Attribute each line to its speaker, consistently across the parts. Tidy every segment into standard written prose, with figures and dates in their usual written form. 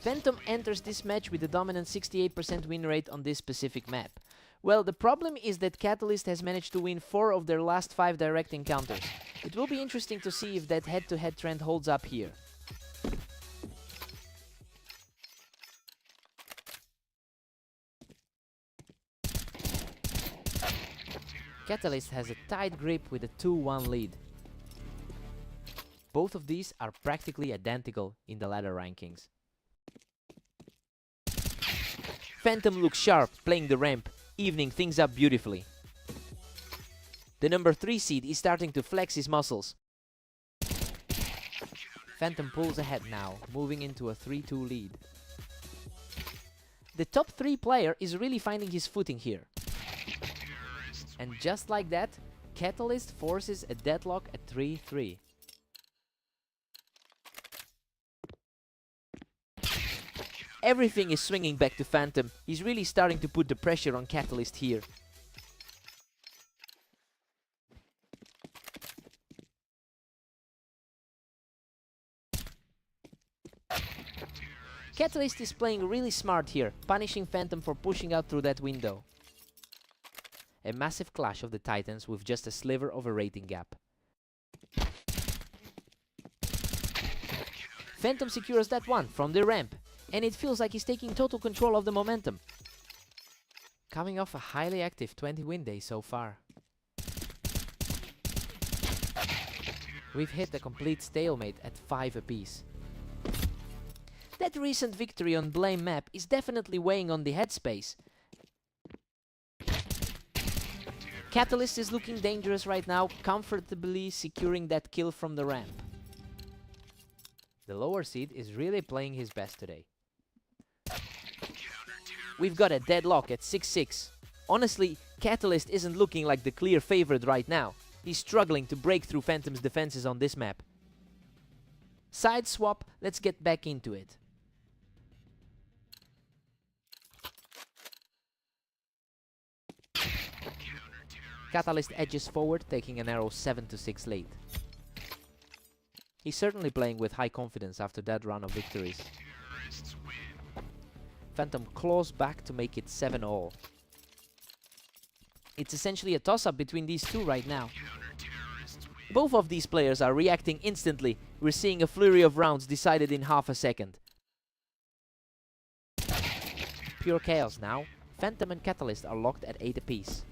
Speaker 1: Phantom enters this match with a dominant 68% win rate on this specific map. Well, the problem is that Catalyst has managed to win 4 of their last 5 direct encounters. It will be interesting to see if that head-to-head trend holds up here. Catalyst has a tight grip with a 2-1 lead. Both of these are practically identical in the ladder rankings. Phantom looks sharp, playing the ramp, evening things up beautifully. The number 3 seed is starting to flex his muscles. Phantom pulls ahead now, moving into a 3-2 lead. The top 3 player is really finding his footing here. And just like that, Catalyst forces a deadlock at 3-3. Everything is swinging back to Phantom. He's really starting to put the pressure on Catalyst here. Catalyst is playing really smart here, punishing Phantom for pushing out through that window. A massive clash of the Titans with just a sliver of a rating gap. Phantom secures that one from the ramp, and it feels like he's taking total control of the momentum. Coming off a highly active 20-win day so far. We've hit a complete stalemate at 5 apiece. That recent victory on Blame map is definitely weighing on the headspace. Catalyst is looking dangerous right now, comfortably securing that kill from the ramp. The lower seed is really playing his best today. We've got a deadlock at 6-6. Honestly, Catalyst isn't looking like the clear favorite right now. He's struggling to break through Phantom's defenses on this map. Side swap, let's get back into it. Catalyst edges forward, taking a narrow 7-6 lead. He's certainly playing with high confidence after that run of victories. Phantom claws back to make it 7-all. It's essentially a toss-up between these two right now. Both of these players are reacting instantly. We're seeing a flurry of rounds decided in half a second. Pure chaos now. Phantom and Catalyst are locked at 8 apiece.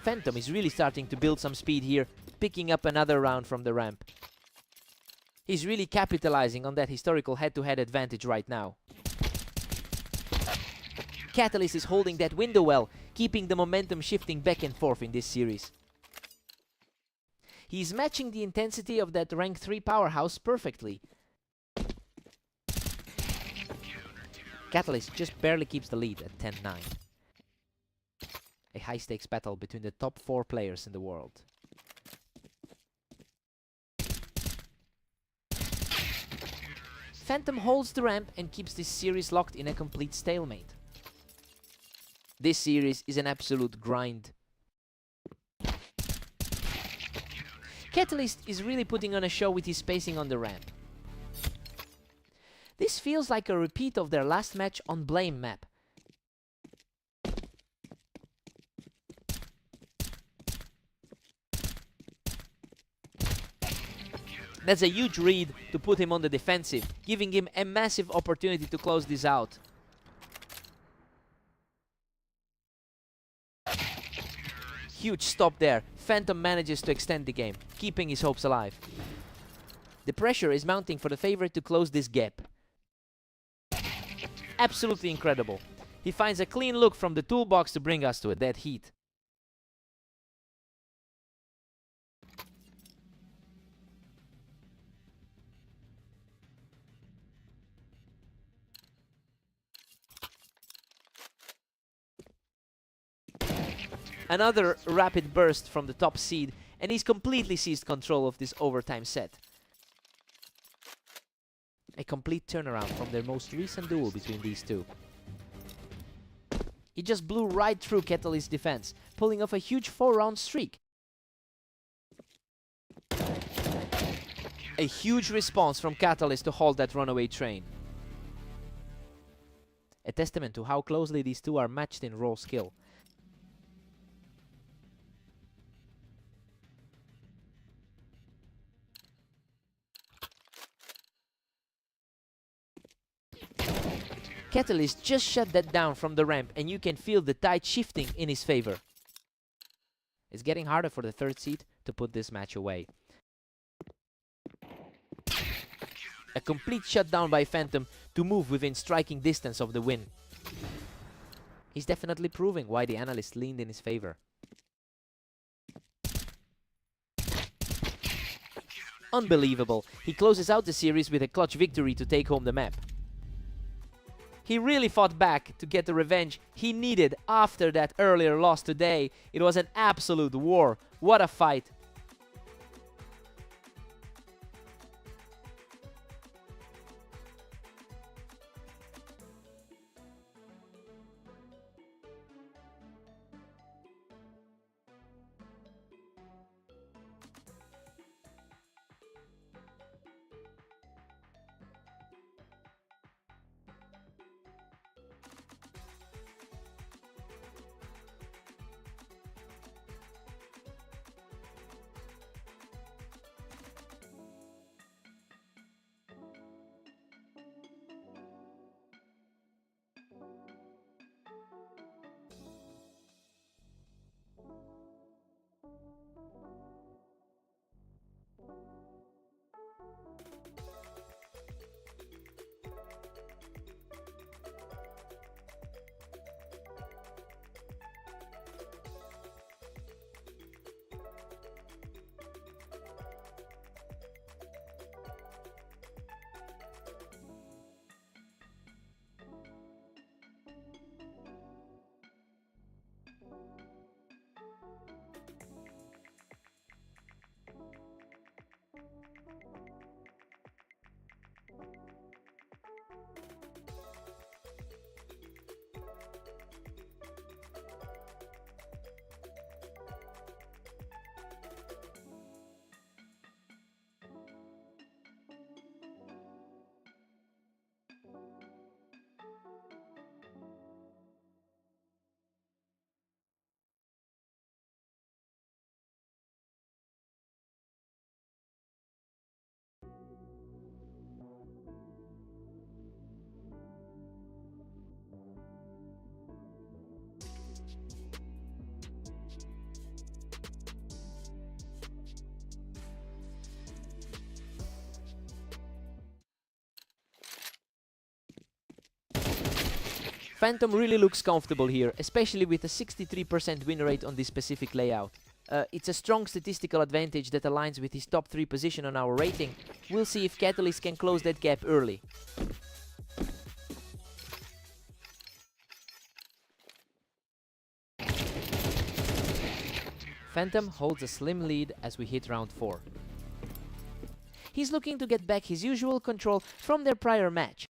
Speaker 1: Phantom is really starting to build some speed here, picking up another round from the ramp. He's really capitalizing on that historical head-to-head advantage right now. Catalyst is holding that window well, keeping the momentum shifting back and forth in this series. He's matching the intensity of that rank 3 powerhouse perfectly. Catalyst just barely keeps the lead at 10-9. A high-stakes battle between the top 4 players in the world. Phantom holds the ramp and keeps this series locked in a complete stalemate. This series is an absolute grind. Catalyst is really putting on a show with his spacing on the ramp. This feels like a repeat of their last match on Blame map. That's a huge read to put him on the defensive, giving him a massive opportunity to close this out. Huge stop there. Phantom manages to extend the game, keeping his hopes alive. The pressure is mounting for the favorite to close this gap. Absolutely incredible. He finds a clean look from the toolbox to bring us to a dead heat. Another rapid burst from the top seed, and he's completely seized control of this overtime set. A complete turnaround from their most recent duel between these two. He just blew right through Catalyst's defense, pulling off a huge 4-round streak. A huge response from Catalyst to halt that runaway train. A testament to how closely these two are matched in raw skill. Catalyst just shut that down from the ramp, and you can feel the tide shifting in his favor. It's getting harder for the third seed to put this match away. A complete shutdown by Phantom to move within striking distance of the win. He's definitely proving why the analysts leaned in his favor. Unbelievable. He closes out the series with a clutch victory to take home the map. He really fought back to get the revenge he needed after that earlier loss today. It was an absolute war. What a fight. Phantom really looks comfortable here, especially with a 63% win rate on this specific layout. It's a strong statistical advantage that aligns with his top 3 position on our rating. We'll see if Catalyst can close that gap early. Phantom holds a slim lead as we hit round 4. He's looking to get back his usual control from their prior match.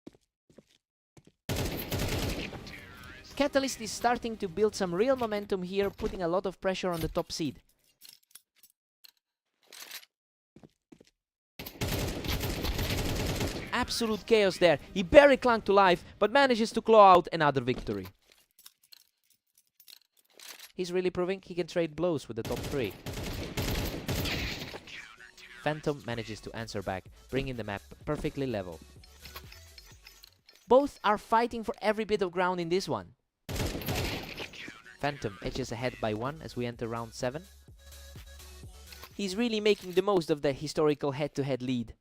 Speaker 1: Catalyst is starting to build some real momentum here, putting a lot of pressure on the top seed. Absolute chaos there. He barely clung to life, but manages to claw out another victory. He's really proving he can trade blows with the top 3. Phantom manages to answer back, bringing the map perfectly level. Both are fighting for every bit of ground in this one. Phantom edges ahead by 1 as we enter round 7. He's really making the most of the historical head-to-head lead.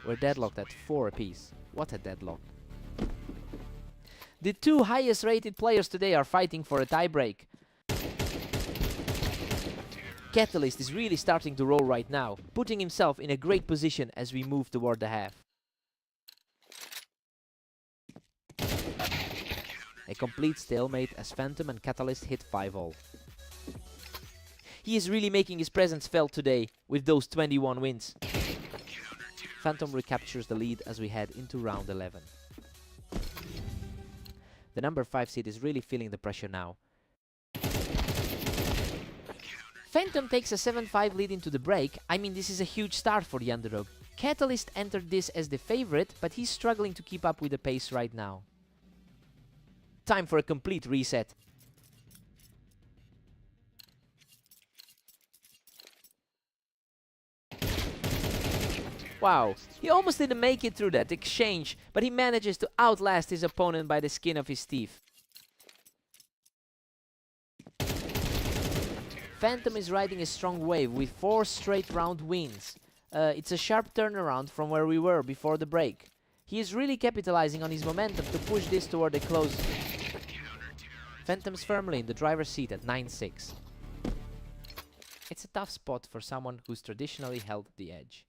Speaker 1: We're deadlocked at 4 apiece. What a deadlock. The 2 highest rated players today are fighting for a tiebreak. Catalyst is really starting to roll right now, putting himself in a great position as we move toward the half. A complete stalemate as Phantom and Catalyst hit 5-all. He is really making his presence felt today with those 21 wins. Phantom recaptures the lead as we head into round 11. The number 5 seed is really feeling the pressure now. Phantom takes a 7-5 lead into the break. I mean, this is a huge start for the underdog. Catalyst entered this as the favorite, but he's struggling to keep up with the pace right now. Time for a complete reset. Wow, he almost didn't make it through that exchange, but he manages to outlast his opponent by the skin of his teeth. Phantom is riding a strong wave with 4 straight round wins. It's a sharp turnaround from where we were before the break. He is really capitalizing on his momentum to push this toward a close. Phantom's firmly in the driver's seat at 9-6. It's a tough spot for someone who's traditionally held the edge.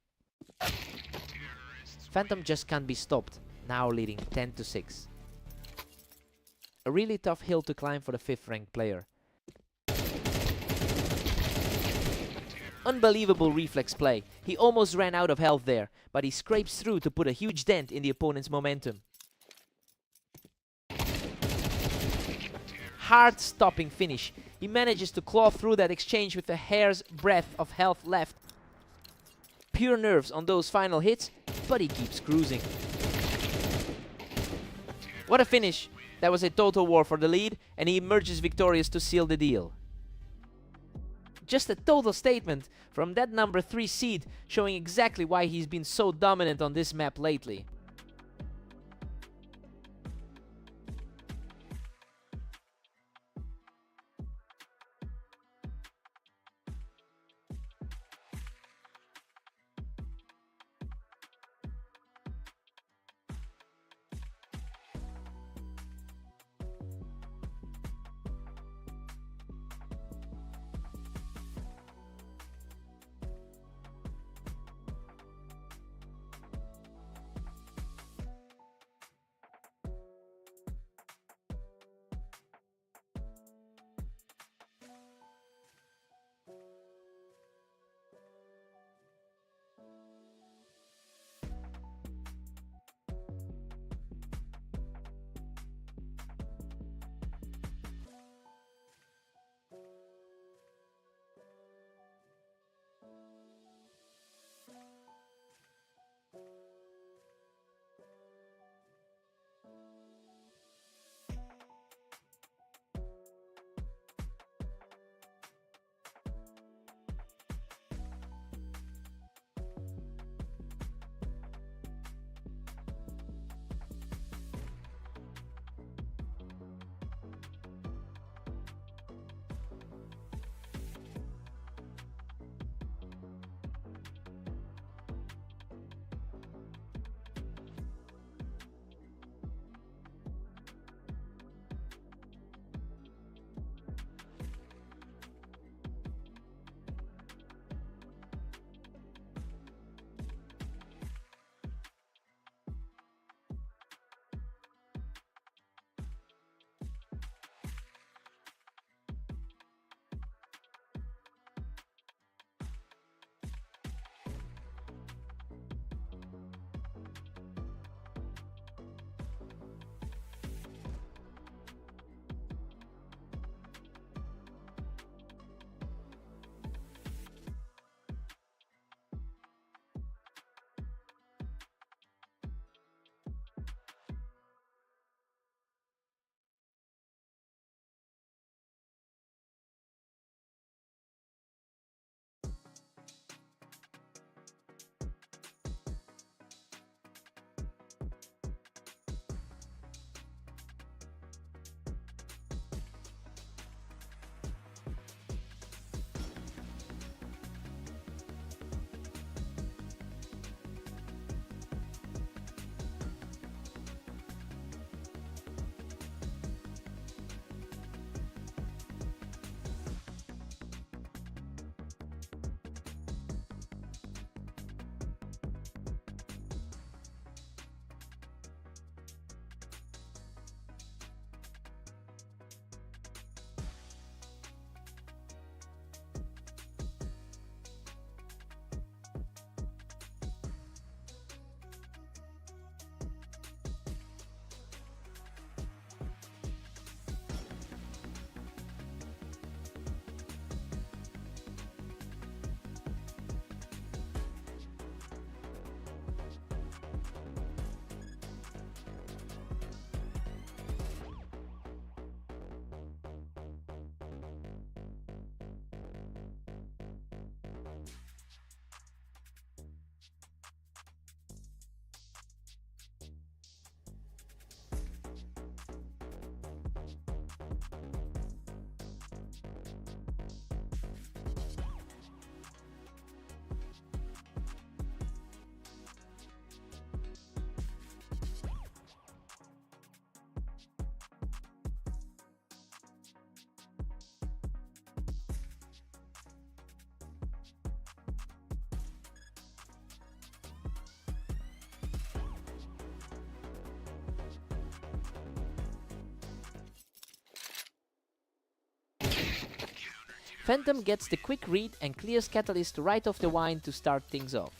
Speaker 1: Phantom just can't be stopped, now leading 10-6. A really tough hill to climb for the 5th ranked player. Unbelievable reflex play. He almost ran out of health there, but he scrapes through to put a huge dent in the opponent's momentum. Hard stopping finish. He manages to claw through that exchange with a hair's breadth of health left. Pure nerves on those final hits, but he keeps cruising. What a finish! That was a total war for the lead, and he emerges victorious to seal the deal. Just a total statement from that number 3 seed, showing exactly why he's been so dominant on this map lately. Phantom gets the quick read and clears Catalyst right off the vine to start things off.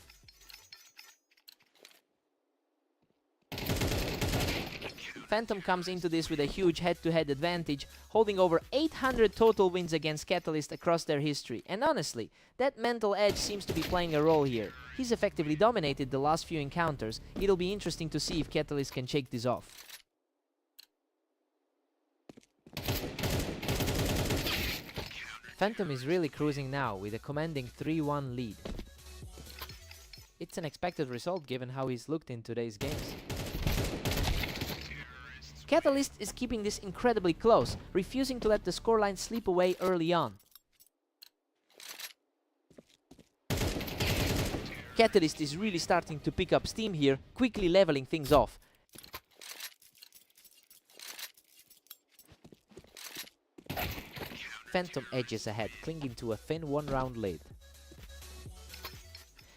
Speaker 1: Phantom comes into this with a huge head-to-head advantage, holding over 800 total wins against Catalyst across their history. And honestly, that mental edge seems to be playing a role here. He's effectively dominated the last few encounters. It'll be interesting to see if Catalyst can shake this off. Phantom is really cruising now with a commanding 3-1 lead. It's an expected result given how he's looked in today's games. Catalyst is keeping this incredibly close, refusing to let the scoreline slip away early on. Catalyst is really starting to pick up steam here, quickly leveling things off. Phantom edges ahead, clinging to a thin one-round lead.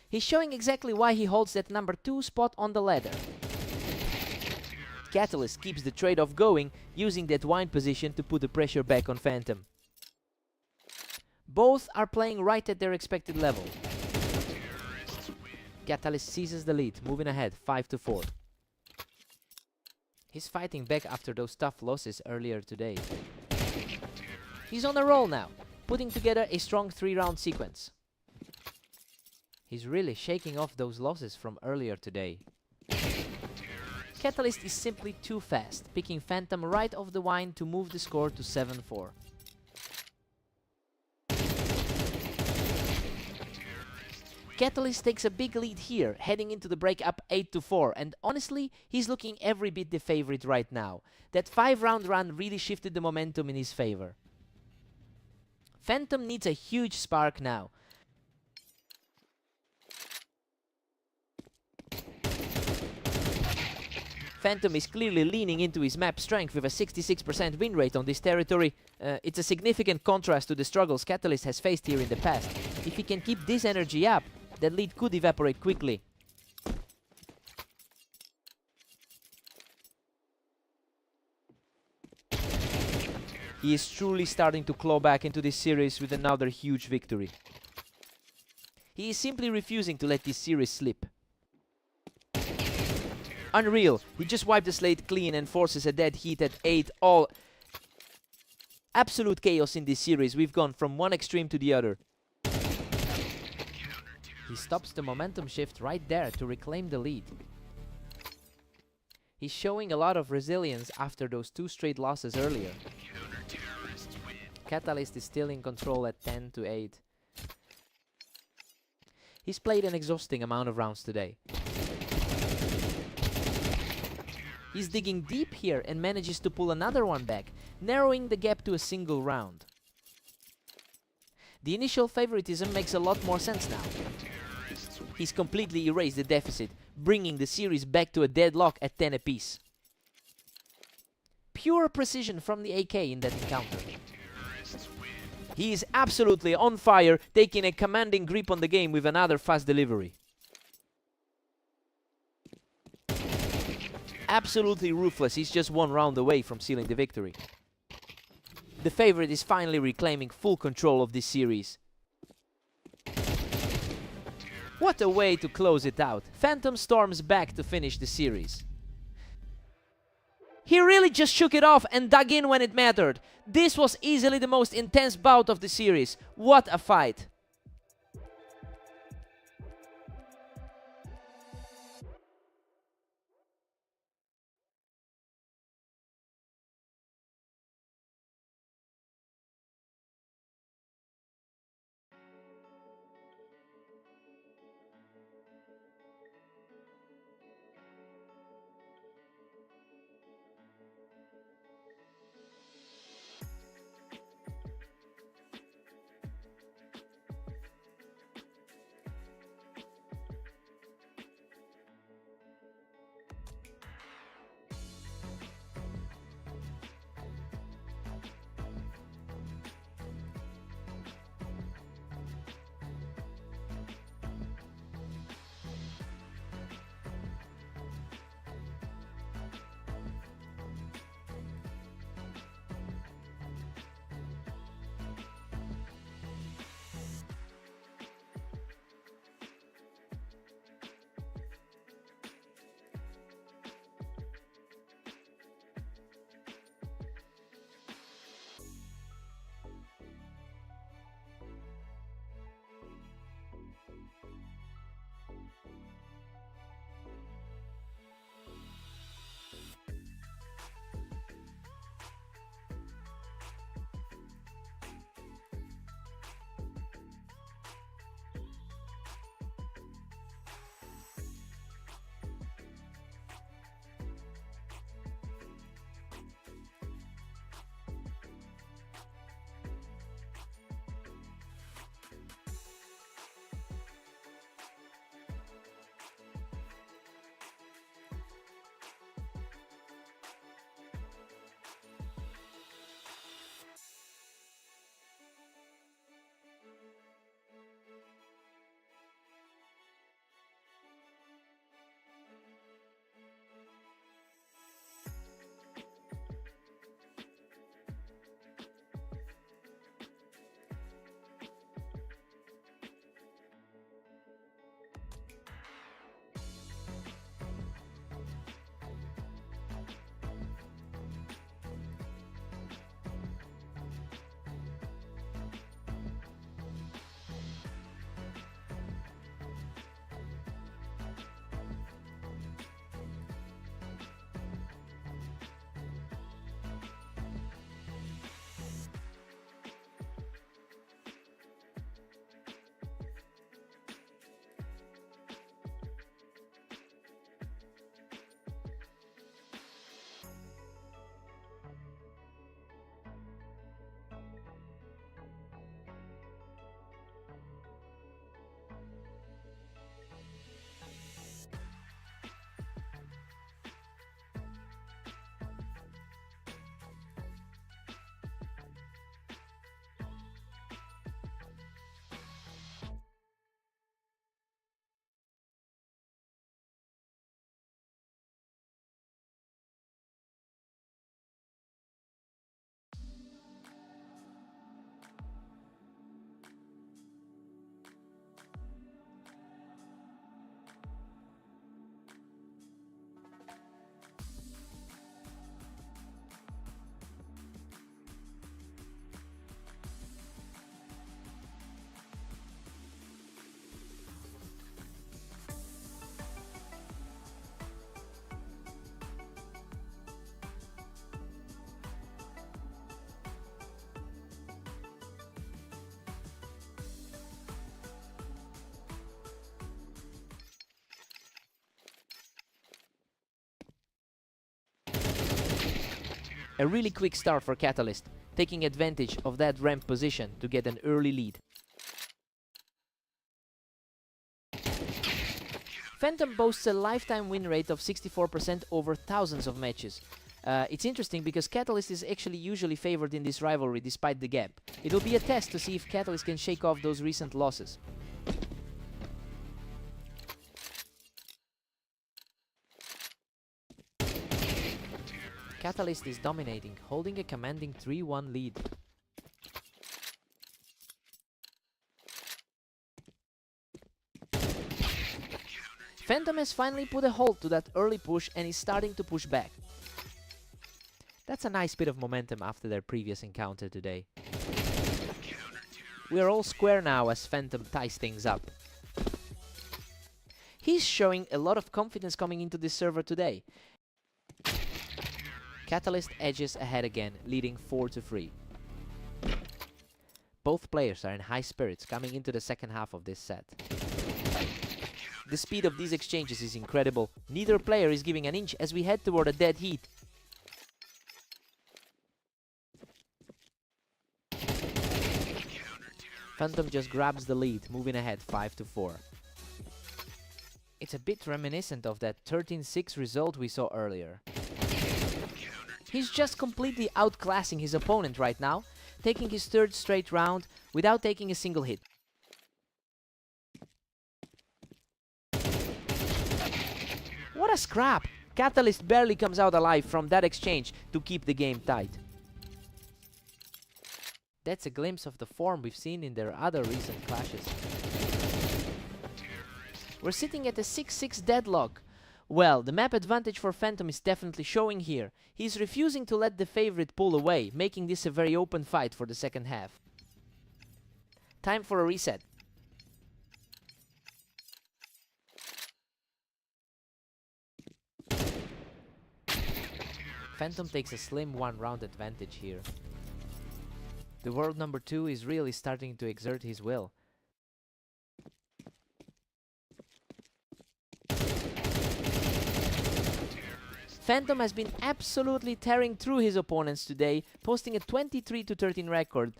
Speaker 1: He's showing exactly why he holds that number 2 spot on the ladder. Catalyst keeps the trade-off going, using that wine position to put the pressure back on Phantom. Both are playing right at their expected level. Catalyst seizes the lead, moving ahead 5-4. He's fighting back after those tough losses earlier today. He's on a roll now, putting together a strong 3-round sequence. He's really shaking off those losses from earlier today. Catalyst is simply too fast, picking Phantom right off the vine to move the score to 7-4. Catalyst takes a big lead here, heading into the break up 8-4, and honestly, he's looking every bit the favorite right now. That 5-round run really shifted the momentum in his favor. Phantom needs a huge spark now. Phantom is clearly leaning into his map strength with a 66% win rate on this territory. It's a significant contrast to the struggles Catalyst has faced here in the past. If he can keep this energy up, that lead could evaporate quickly. He is truly starting to claw back into this series with another huge victory. He is simply refusing to let this series slip. Unreal, he just wiped the slate clean and forces a dead heat at 8. All absolute chaos in this series. We've gone from one extreme to the other. He stops the momentum shift right there to reclaim the lead. He's showing a lot of resilience after those 2 straight losses earlier. Catalyst is still in control at 10-8. He's played an exhausting amount of rounds today. He's digging deep here and manages to pull another one back, narrowing the gap to a single round. The initial favoritism makes a lot more sense now. He's completely erased the deficit, bringing the series back to a deadlock at 10 apiece. Pure precision from the AK in that encounter. He is absolutely on fire, taking a commanding grip on the game with another fast delivery. Absolutely ruthless, he's just 1 round away from sealing the victory. The favorite is finally reclaiming full control of this series. What a way to close it out. Phantom storms back to finish the series. He really just shook it off and dug in when it mattered. This was easily the most intense bout of the series. What a fight. A really quick start for Catalyst, taking advantage of that ramp position to get an early lead. Phantom boasts a lifetime win rate of 64% over thousands of matches. It's interesting because Catalyst is actually usually favored in this rivalry despite the gap. It'll be a test to see if Catalyst can shake off those recent losses. Catalyst is dominating, holding a commanding 3-1 lead. Phantom has finally put a halt to that early push and is starting to push back. That's a nice bit of momentum after their previous encounter today. We are all square now as Phantom ties things up. He's showing a lot of confidence coming into this server today. Catalyst edges ahead again, leading 4-3. Both players are in high spirits coming into the second half of this set. The speed of these exchanges is incredible. Neither player is giving an inch as we head toward a dead heat. Phantom just grabs the lead, moving ahead 5-4. It's a bit reminiscent of that 13-6 result we saw earlier. He's just completely outclassing his opponent right now, taking his third straight round without taking a single hit. What a scrap! Catalyst barely comes out alive from that exchange to keep the game tight. That's a glimpse of the form we've seen in their other recent clashes. We're sitting at a 6-6 deadlock. Well, the map advantage for Phantom is definitely showing here. He's refusing to let the favorite pull away, making this a very open fight for the second half. Time for a reset. Phantom takes a slim one-round advantage here. The world number 2 is really starting to exert his will. Phantom has been absolutely tearing through his opponents today, posting a 23-13 record.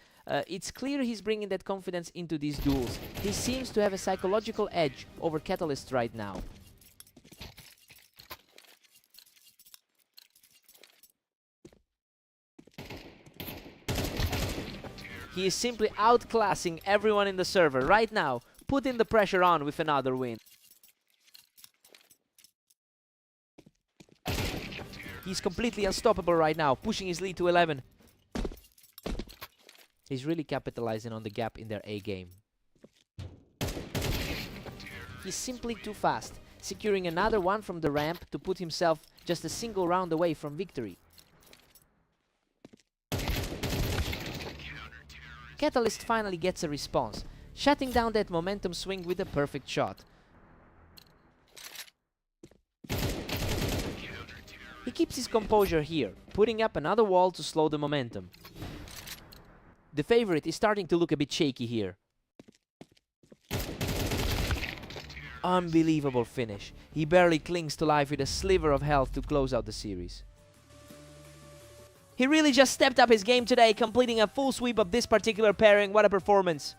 Speaker 1: It's clear he's bringing that confidence into these duels. He seems to have a psychological edge over Catalyst right now. He is simply outclassing everyone in the server right now, putting the pressure on with another win. He's completely unstoppable right now, pushing his lead to 11. He's really capitalizing on the gap in their A game. He's simply too fast, securing another one from the ramp to put himself just a single round away from victory. Catalyst finally gets a response, shutting down that momentum swing with a perfect shot. He keeps his composure here, putting up another wall to slow the momentum. The favorite is starting to look a bit shaky here. Unbelievable finish. He barely clings to life with a sliver of health to close out the series. He really just stepped up his game today, completing a full sweep of this particular pairing. What a performance!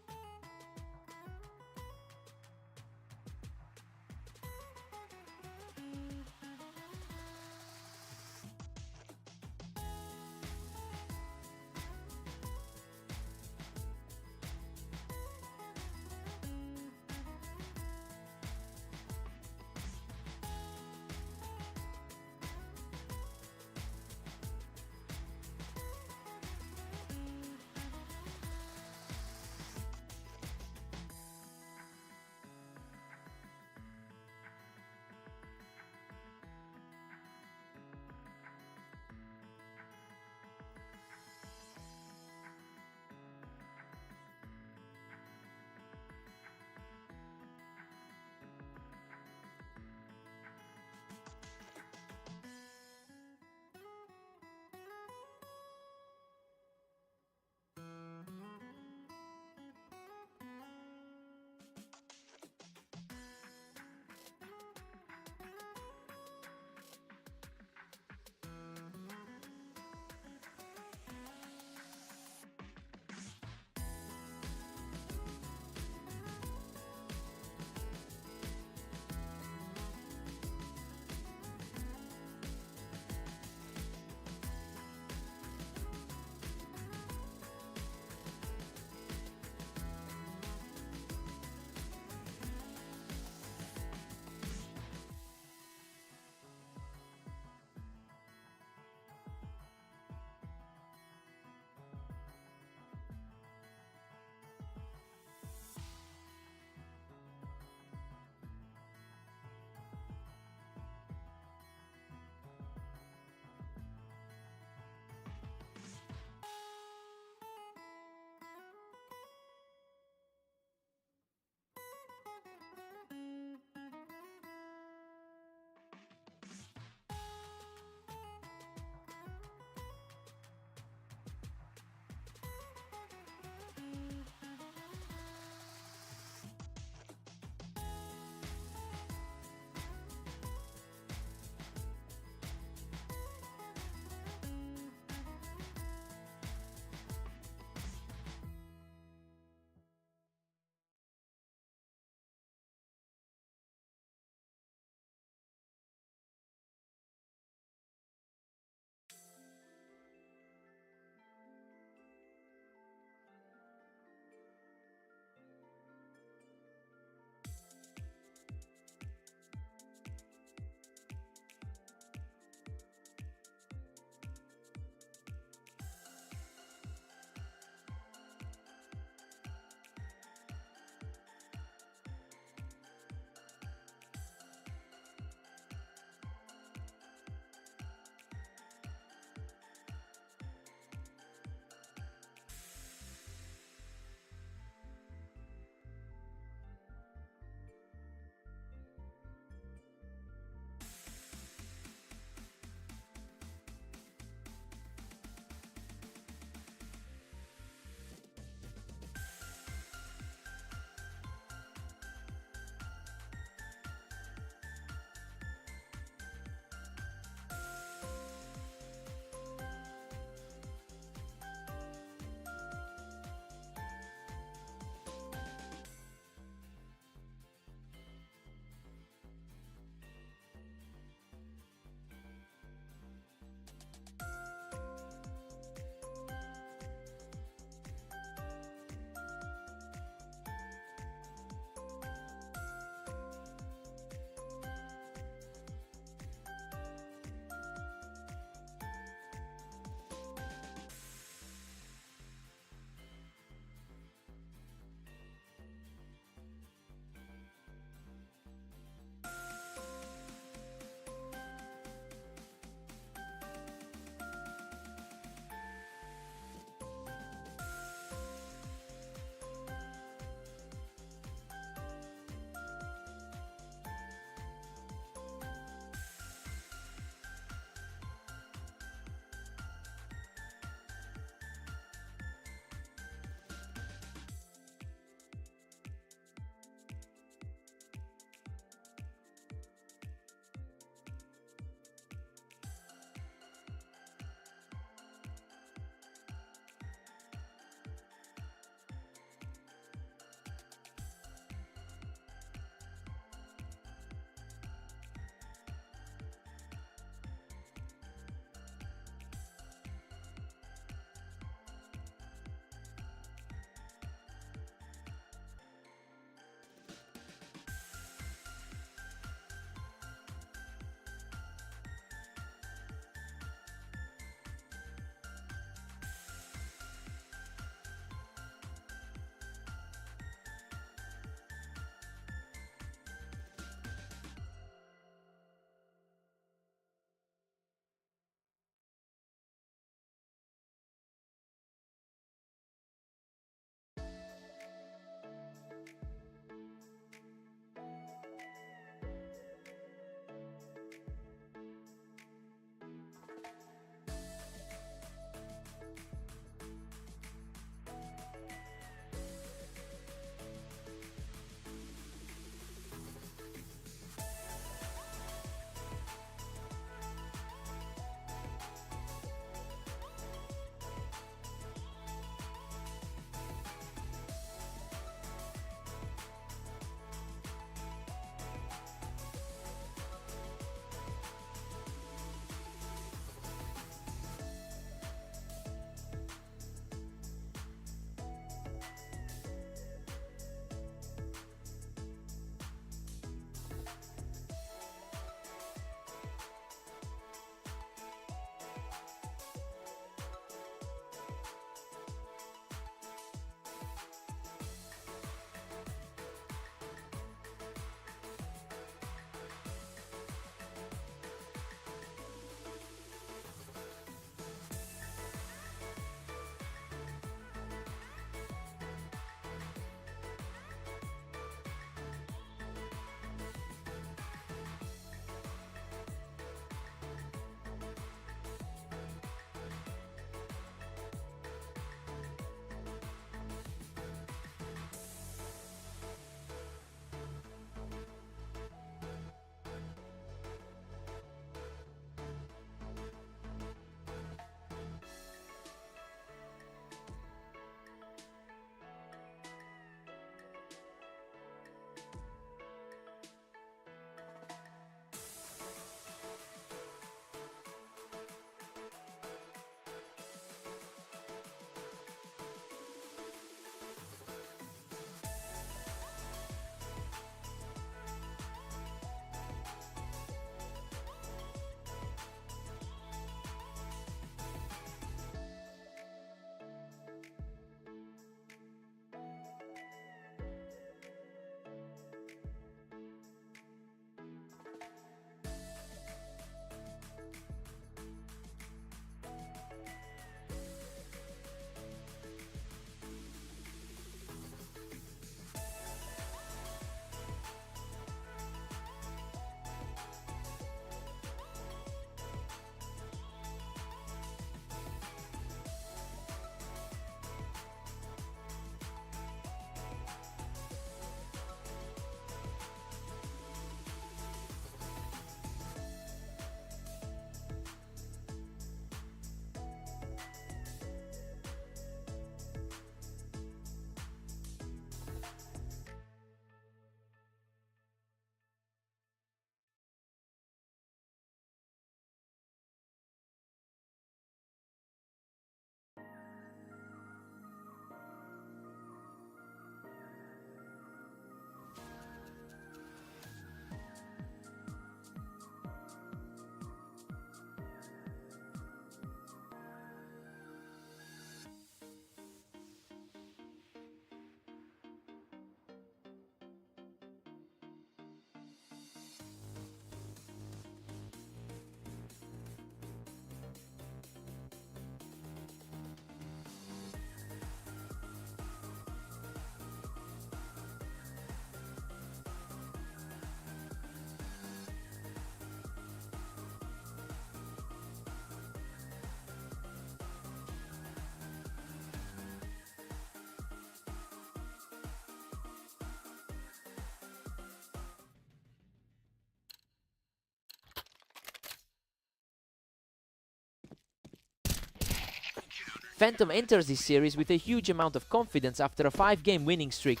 Speaker 1: Phantom enters this series with a huge amount of confidence after a 5-game winning streak.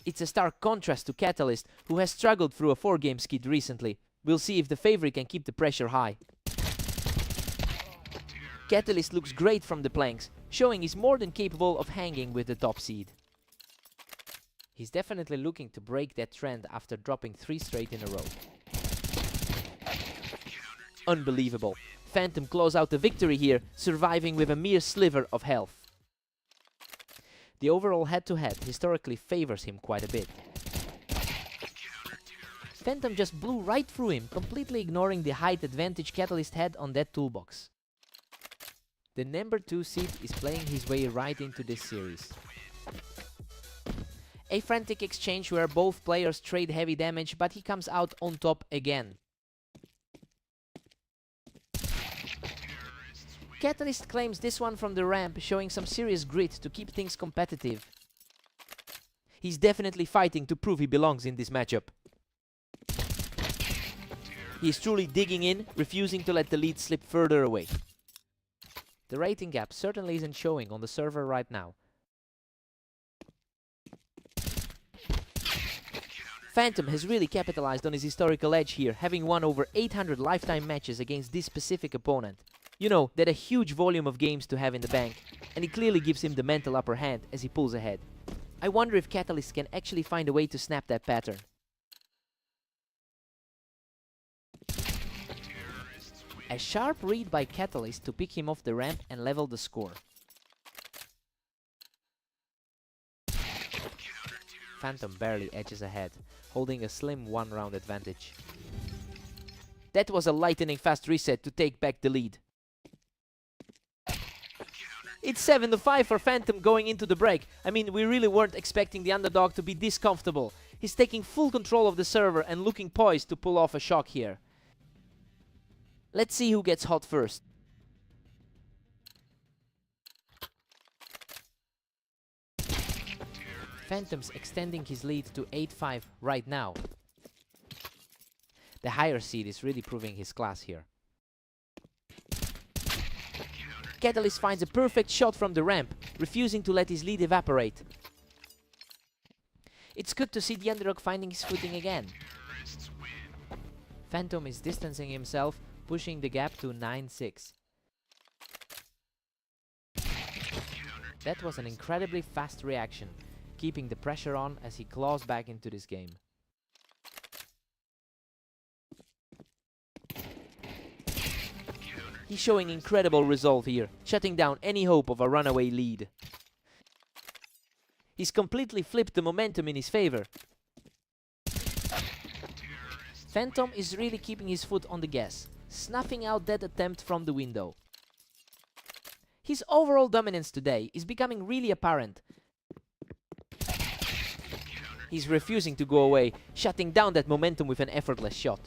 Speaker 1: It's a stark contrast to Catalyst, who has struggled through a 4-game skid recently. We'll see if the favorite can keep the pressure high. Catalyst looks great from the planks, showing he's more than capable of hanging with the top seed. He's definitely looking to break that trend after dropping 3 straight in a row. Unbelievable. Phantom claws out the victory here, surviving with a mere sliver of health. The overall head-to-head historically favors him quite a bit. Phantom just blew right through him, completely ignoring the height advantage Catalyst had on that toolbox. The number 2 seed is playing his way right into this series. A frantic exchange where both players trade heavy damage, but he comes out on top again. Catalyst claims this one from the ramp, showing some serious grit to keep things competitive. He's definitely fighting to prove he belongs in this matchup. He's truly digging in, refusing to let the lead slip further away. The rating gap certainly isn't showing on the server right now. Phantom has really capitalized on his historical edge here, having won over 800 lifetime matches against this specific opponent. You know, that a huge volume of games to have in the bank, and it clearly gives him the mental upper hand as he pulls ahead. I wonder if Catalyst can actually find a way to snap that pattern. A sharp read by Catalyst to pick him off the ramp and level the score. Phantom barely edges ahead, holding a slim 1-round advantage. That was a lightning fast reset to take back the lead. It's 7-5 for Phantom going into the break. I mean, we really weren't expecting the underdog to be this comfortable. He's taking full control of the server and looking poised to pull off a shock here. Let's see who gets hot first. Phantom's extending his lead to 8-5 right now. The higher seed is really proving his class here. Catalyst finds a perfect shot from the ramp, refusing to let his lead evaporate. It's good to see the underdog finding his footing again. Phantom is distancing himself, pushing the gap to 9-6. That was an incredibly fast reaction, keeping the pressure on as he claws back into this game. He's showing incredible resolve here, shutting down any hope of a runaway lead. He's completely flipped the momentum in his favor. Phantom is really keeping his foot on the gas, snuffing out that attempt from the window. His overall dominance today is becoming really apparent. He's refusing to go away, shutting down that momentum with an effortless shot.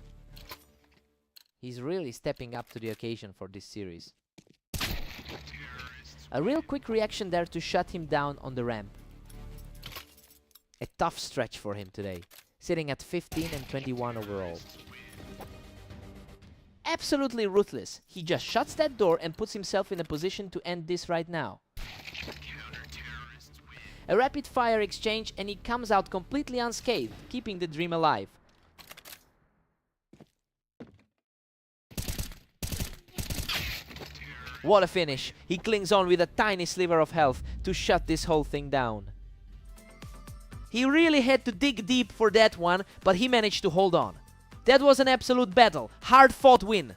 Speaker 1: He's really stepping up to the occasion for this series. A real quick reaction there to shut him down on the ramp. A tough stretch for him today, sitting at 15 and 21 overall. Absolutely ruthless. He just shuts that door and puts himself in a position to end this right now. A rapid fire exchange and he comes out completely unscathed, keeping the dream alive. What a finish. He clings on with a tiny sliver of health to shut this whole thing down. He really had to dig deep for that one, but he managed to hold on. That was an absolute battle. Hard-fought win.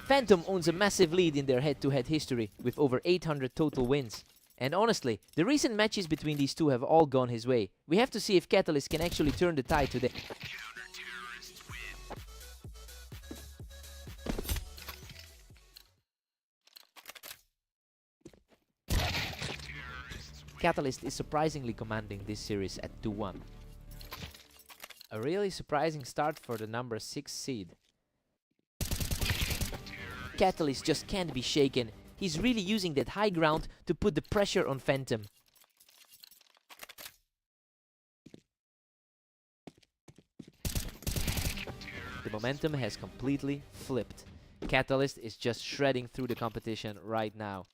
Speaker 1: Phantom owns a massive lead in their head-to-head history with over 800 total wins. And honestly, the recent matches between these two have all gone his way. We have to see if Catalyst can actually turn the tide today. Catalyst is surprisingly commanding this series at 2-1. A really surprising start for the number 6 seed. Catalyst just can't be shaken. He's really using that high ground to put the pressure on Phantom. The momentum has completely flipped. Catalyst is just shredding through the competition right now.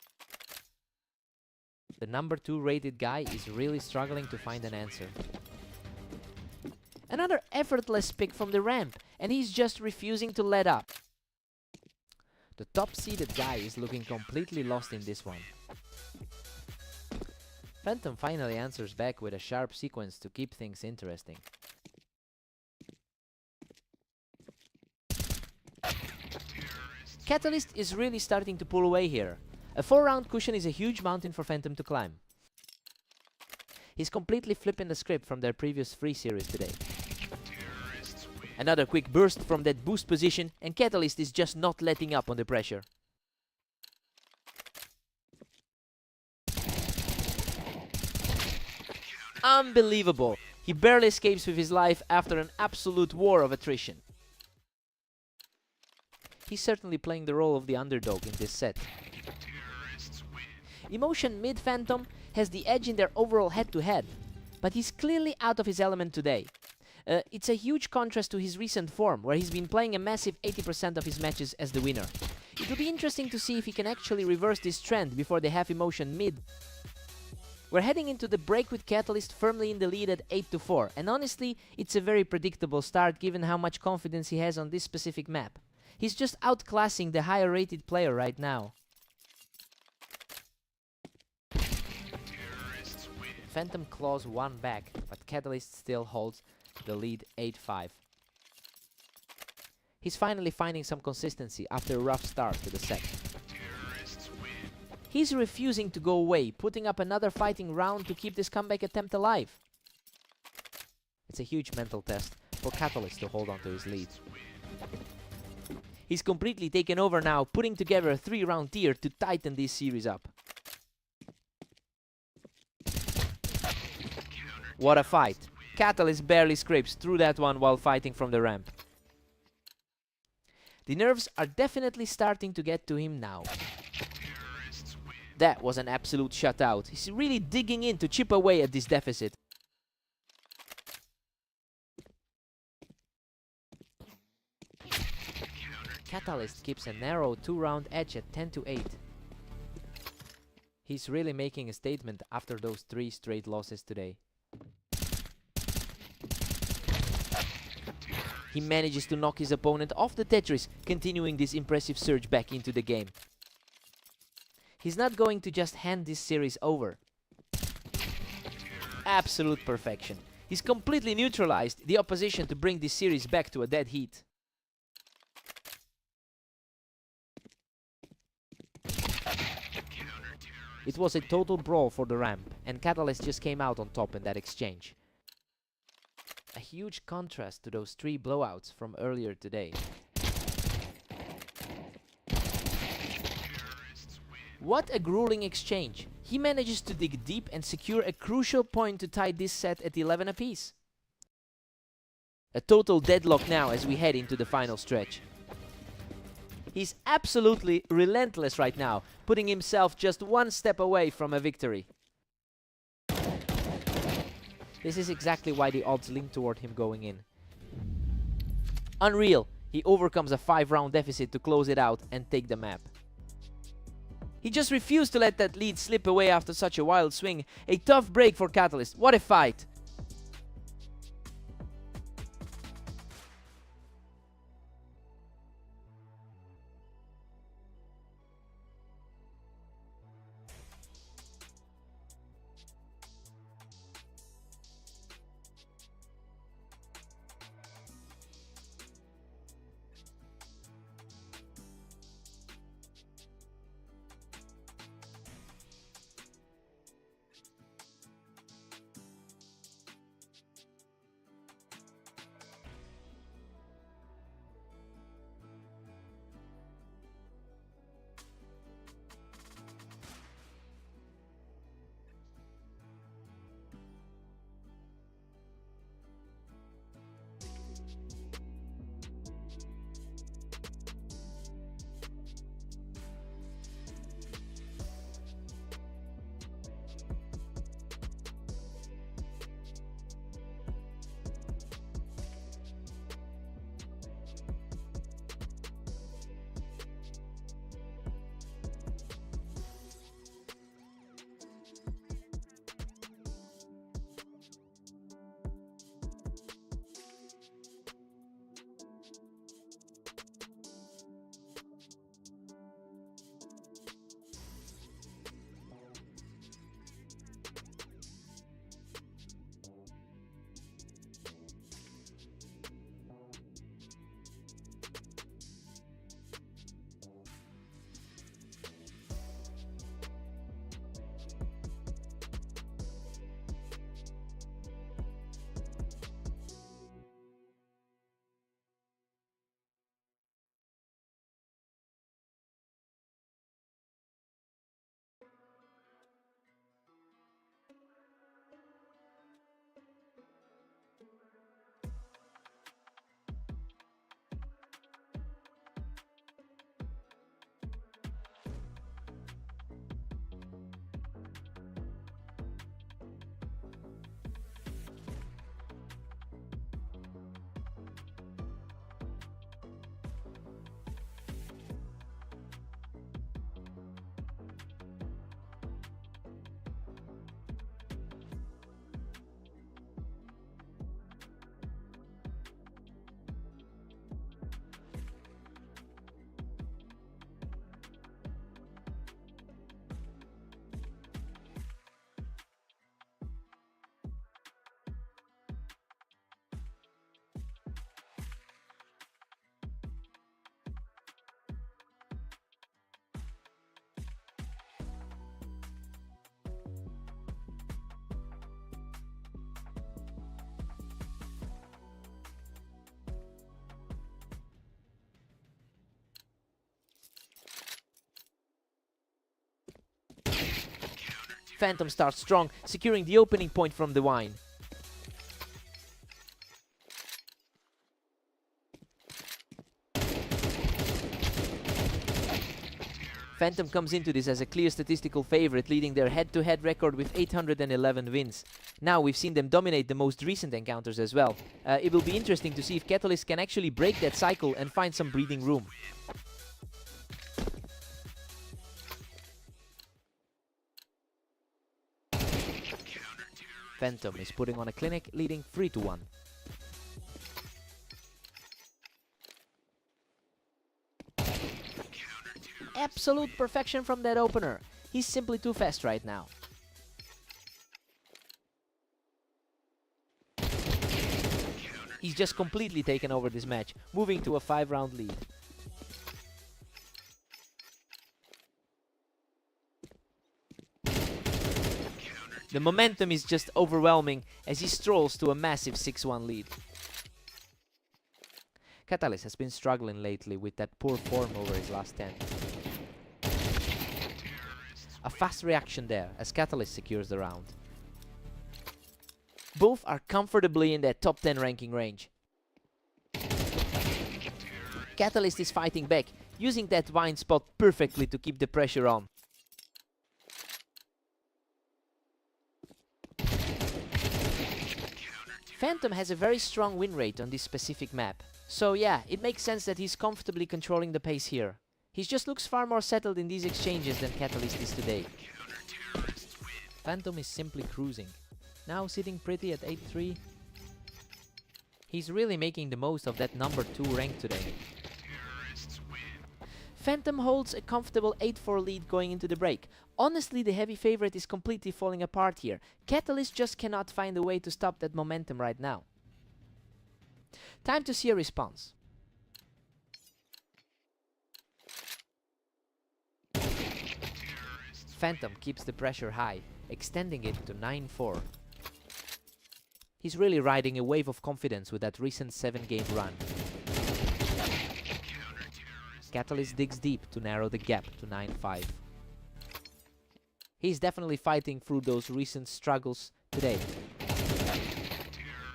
Speaker 1: The number 2 rated guy is really struggling to find an answer. Another effortless pick from the ramp, and he's just refusing to let up. The top-seeded guy is looking completely lost in this one. Phantom finally answers back with a sharp sequence to keep things interesting. Catalyst is really starting to pull away here. A 4-round cushion is a huge mountain for Phantom to climb. He's completely flipping the script from their previous free series today. Another quick burst from that boost position, and Catalyst is just not letting up on the pressure. Unbelievable! He barely escapes with his life after an absolute war of attrition. He's certainly playing the role of the underdog in this set. Emotion mid Phantom has the edge in their overall head-to-head, but he's clearly out of his element today. It's a huge contrast to his recent form, where he's been playing a massive 80% of his matches as the winner. It will be interesting to see if he can actually reverse this trend before they have Emotion mid. We're heading into the break with Catalyst firmly in the lead at 8-4, and honestly, it's a very predictable start given how much confidence he has on this specific map. He's just outclassing the higher rated player right now. Phantom claws one back, but Catalyst still holds the lead 8-5. He's finally finding some consistency after a rough start to the set. He's refusing to go away, putting up another fighting round to keep this comeback attempt alive. It's a huge mental test for Catalyst to hold on to his lead. He's completely taken over now, putting together a 3-round tier to tighten this series up. What a fight! Catalyst barely scrapes through that one while fighting from the ramp. The nerves are definitely starting to get to him now. That was an absolute shutout. He's really digging in to chip away at this deficit. Catalyst keeps a narrow 2-round edge at 10-8. He's really making a statement after those 3 straight losses today. He manages to knock his opponent off the Tetris, continuing this impressive surge back into the game. He's not going to just hand this series over. Absolute perfection. He's completely neutralized the opposition to bring this series back to a dead heat. It was a total brawl for the ramp, and Catalyst just came out on top in that exchange. A huge contrast to those 3 blowouts from earlier today. What a grueling exchange. He manages to dig deep and secure a crucial point to tie this set at 11 apiece. A total deadlock now as we head into the final stretch. He's absolutely relentless right now, putting himself just 1 step away from a victory. This is exactly why the odds lean toward him going in. Unreal, he overcomes a 5-round deficit to close it out and take the map. He just refused to let that lead slip away after such a wild swing. A tough break for Catalyst. What a fight! Phantom starts strong, securing the opening point from the Vine. Phantom comes into this as a clear statistical favorite, leading their head-to-head record with 811 wins. Now we've seen them dominate the most recent encounters as well. It will be interesting to see if Catalyst can actually break that cycle and find some breathing room. Phantom is putting on a clinic, leading 3-1. Absolute perfection from that opener. He's simply too fast right now. He's just completely taken over this match, moving to a 5-round lead. The momentum is just overwhelming as he strolls to a massive 6-1 lead. Catalyst has been struggling lately with that poor form over his last 10. A fast reaction there as Catalyst secures the round. Both are comfortably in their top 10 ranking range. Catalyst is fighting back, using that Vine spot perfectly to keep the pressure on. Phantom has a very strong win rate on this specific map. So yeah, it makes sense that he's comfortably controlling the pace here. He just looks far more settled in these exchanges than Catalyst is today. Phantom is simply cruising. Now sitting pretty at 8-3. He's really making the most of that number 2 rank today. Phantom holds a comfortable 8-4 lead going into the break. Honestly, the heavy favorite is completely falling apart here. Catalyst just cannot find a way to stop that momentum right now. Time to see a response. Phantom keeps the pressure high, extending it to 9-4. He's really riding a wave of confidence with that recent 7-game run. Catalyst digs deep to narrow the gap to 9-5. He's definitely fighting through those recent struggles today.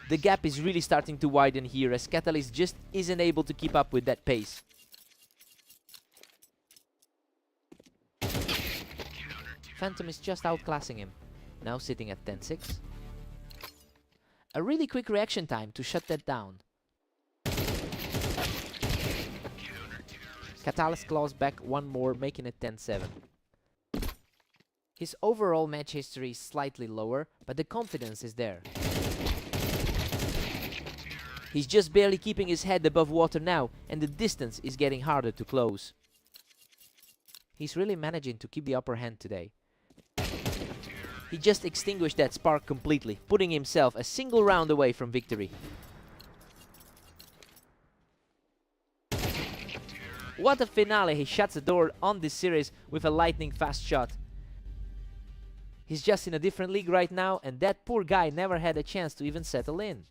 Speaker 1: The gap is really starting to widen here as Catalyst just isn't able to keep up with that pace. Phantom is just outclassing him, now sitting at 10-6. A really quick reaction time to shut that down. Catalyst claws back one more, making it 10-7. His overall match history is slightly lower, but the confidence is there. He's just barely keeping his head above water now, and the distance is getting harder to close. He's really managing to keep the upper hand today. He just extinguished that spark completely, putting himself a single round away from victory. What a finale! He shuts the door on this series with a lightning fast shot. He's just in a different league right now, and that poor guy never had a chance to even settle in.